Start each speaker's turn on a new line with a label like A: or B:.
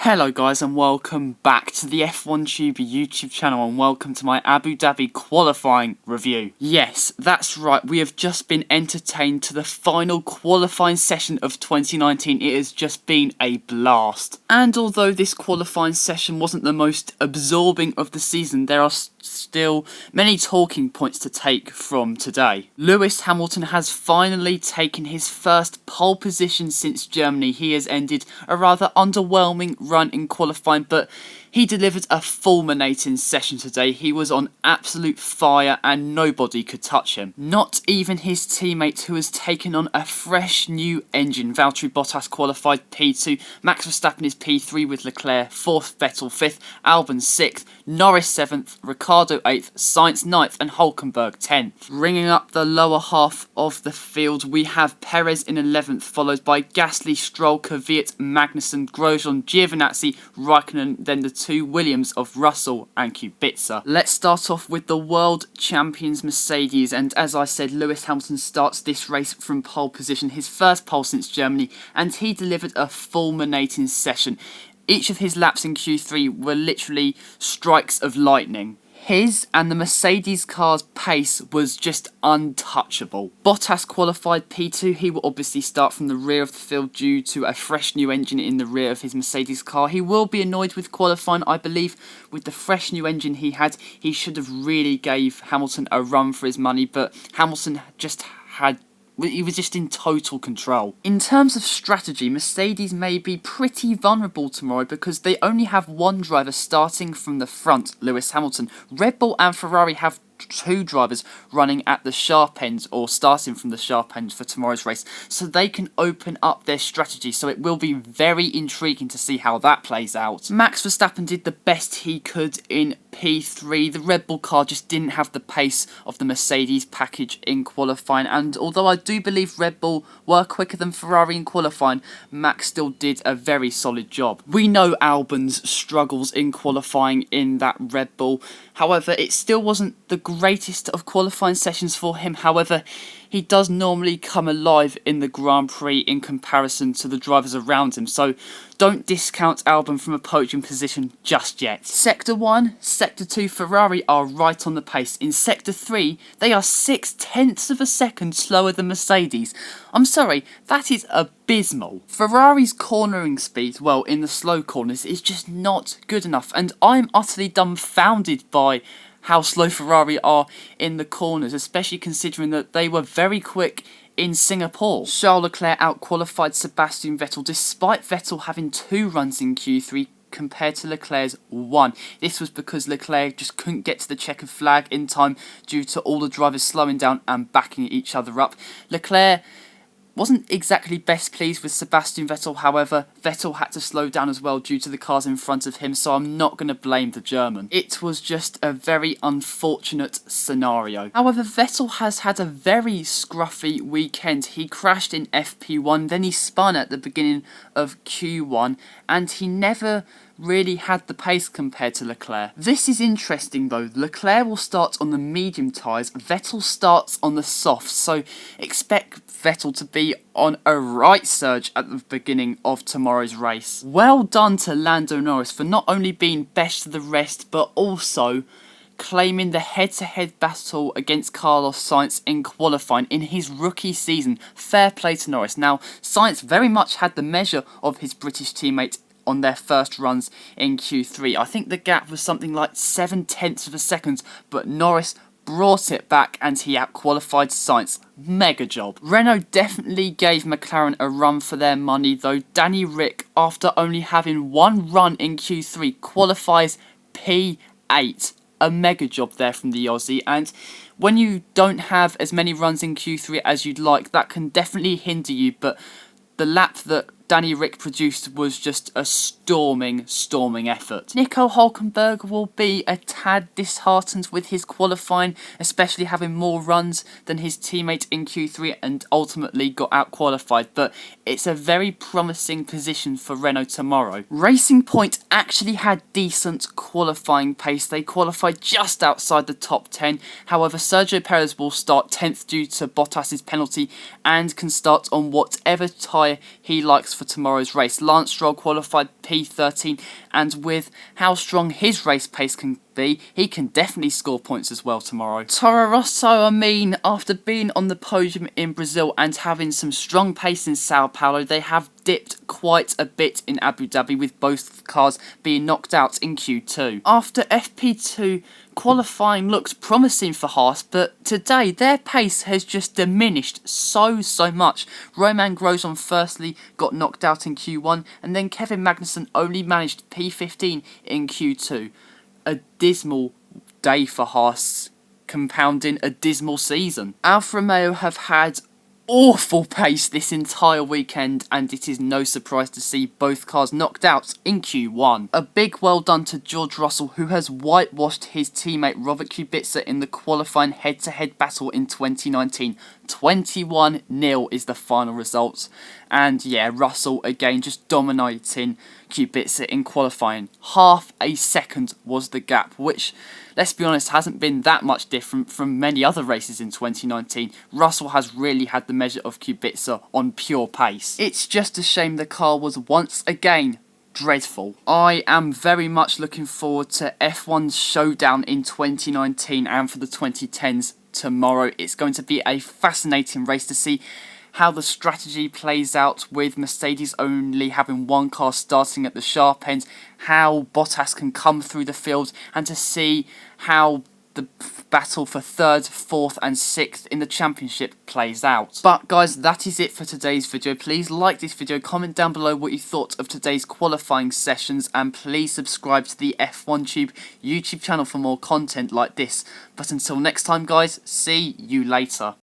A: Hello guys and welcome back to the F1 Tuber YouTube channel and welcome to my Abu Dhabi qualifying review. Yes, that's right, we have just been entertained to the final qualifying session of 2019. It has just been a blast. And although this qualifying session wasn't the most absorbing of the season, there are still many talking points to take from today. Lewis Hamilton has finally taken his first pole position since Germany. He has ended a rather underwhelming run in qualifying, but he delivered a fulminating session today. He was on absolute fire and nobody could touch him. Not even his teammate, who has taken on a fresh new engine. Valtteri Bottas qualified P2, Max Verstappen is P3 with Leclerc 4th, Vettel 5th, Albon 6th, Norris 7th, Ricciardo 8th, Sainz 9th and Hülkenberg 10th. Ringing up the lower half of the field, we have Perez in 11th, followed by Gasly, Stroll, Kvyat, Magnussen, Grosjean, Giovinazzi, Raikkonen, then the two Williams of Russell and Kubica. Let's start off with the world champions Mercedes, and as I said, Lewis Hamilton starts this race from pole position, his first pole since Germany, and he delivered a fulminating session. Each of his laps in Q3 were literally strikes of lightning. His and the Mercedes car's pace was just untouchable. Bottas qualified P2. He will obviously start from the rear of the field due to a fresh new engine in the rear of his Mercedes car. He will be annoyed with qualifying. I believe with the fresh new engine he had, he should have really gave Hamilton a run for his money, but Hamilton he was just in total control. In terms of strategy, Mercedes may be pretty vulnerable tomorrow because they only have one driver starting from the front, Lewis Hamilton. Red Bull and Ferrari have two drivers running at the sharp ends or starting from the sharp end for tomorrow's race, so they can open up their strategy, so it will be very intriguing to see how that plays out. Max Verstappen did the best he could in P3. The Red Bull car just didn't have the pace of the Mercedes package in qualifying, and although I do believe Red Bull were quicker than Ferrari in qualifying, Max still did a very solid job. We know Albon's struggles in qualifying in that Red Bull, however it still wasn't the greatest of qualifying sessions for him. However, he does normally come alive in the Grand Prix in comparison to the drivers around him, so don't discount Albon from a podium position just yet. Sector 1, Sector 2 Ferrari are right on the pace. In Sector 3, they are 0.6 of a second slower than Mercedes. I'm sorry, that is abysmal. Ferrari's cornering speed, well, in the slow corners, is just not good enough, and I'm utterly dumbfounded by how slow Ferrari are in the corners, especially considering that they were very quick in Singapore. Charles Leclerc outqualified Sebastian Vettel despite Vettel having 2 runs in Q3 compared to Leclerc's 1. This was because Leclerc just couldn't get to the checkered flag in time due to all the drivers slowing down and backing each other up. Leclerc wasn't exactly best pleased with Sebastian Vettel, however, Vettel had to slow down as well due to the cars in front of him, so I'm not going to blame the German. It was just a very unfortunate scenario. However, Vettel has had a very scruffy weekend. He crashed in FP1, then he spun at the beginning of Q1, and he never really had the pace compared to Leclerc. This is interesting though. Leclerc will start on the medium tyres, Vettel starts on the soft, so expect Vettel to be on a right surge at the beginning of tomorrow's race. Well done to Lando Norris for not only being best of the rest, but also claiming the head-to-head battle against Carlos Sainz in qualifying in his rookie season. Fair play to Norris. Now, Sainz very much had the measure of his British teammate on their first runs in Q3. I think the gap was something like 0.7 of a second, but Norris brought it back and he outqualified Sainz. Mega job. Renault definitely gave McLaren a run for their money though. Danny Ric, after only having 1 run in Q3, qualifies P8. A mega job there from the Aussie, and when you don't have as many runs in Q3 as you'd like, that can definitely hinder you, but the lap that Danny Ric produced was just a storming effort. Nico Hülkenberg will be a tad disheartened with his qualifying, especially having more runs than his teammate in Q3 and ultimately got out-qualified, but it's a very promising position for Renault tomorrow. Racing Point actually had decent qualifying pace. They qualified just outside the top 10. However, Sergio Perez will start 10th due to Bottas' penalty and can start on whatever tyre he likes for tomorrow's race. Lance Stroll qualified P13, and with how strong his race pace can be, he can definitely score points as well tomorrow. Toro Rosso, after being on the podium in Brazil and having some strong pace in Sao Paulo, they have dipped quite a bit in Abu Dhabi, with both cars being knocked out in Q2. After FP2, qualifying looked promising for Haas, but today their pace has just diminished so much. Romain Grosjean firstly got knocked out in Q1, and then Kevin Magnussen only managed P15 in Q2. A dismal day for Haas, compounding a dismal season. Alfa Romeo have had awful pace this entire weekend, and it is no surprise to see both cars knocked out in Q1. A big well done to George Russell, who has whitewashed his teammate Robert Kubica in the qualifying head-to-head battle in 2019. 21-0 is the final result. And yeah, Russell again just dominating Kubica in qualifying. Half a second was the gap, which, let's be honest, hasn't been that much different from many other races in 2019. Russell has really had the measure of Kubica on pure pace. It's just a shame the car was once again dreadful. I am very much looking forward to F1's showdown in 2019 and for the 2010s tomorrow. It's going to be a fascinating race to see how the strategy plays out, with Mercedes only having one car starting at the sharp end, how Bottas can come through the field, and to see how the battle for 3rd, 4th and 6th in the championship plays out. But guys, that is it for today's video. Please like this video, comment down below what you thought of today's qualifying sessions, and please subscribe to the F1 Tube YouTube channel for more content like this. But until next time guys, see you later.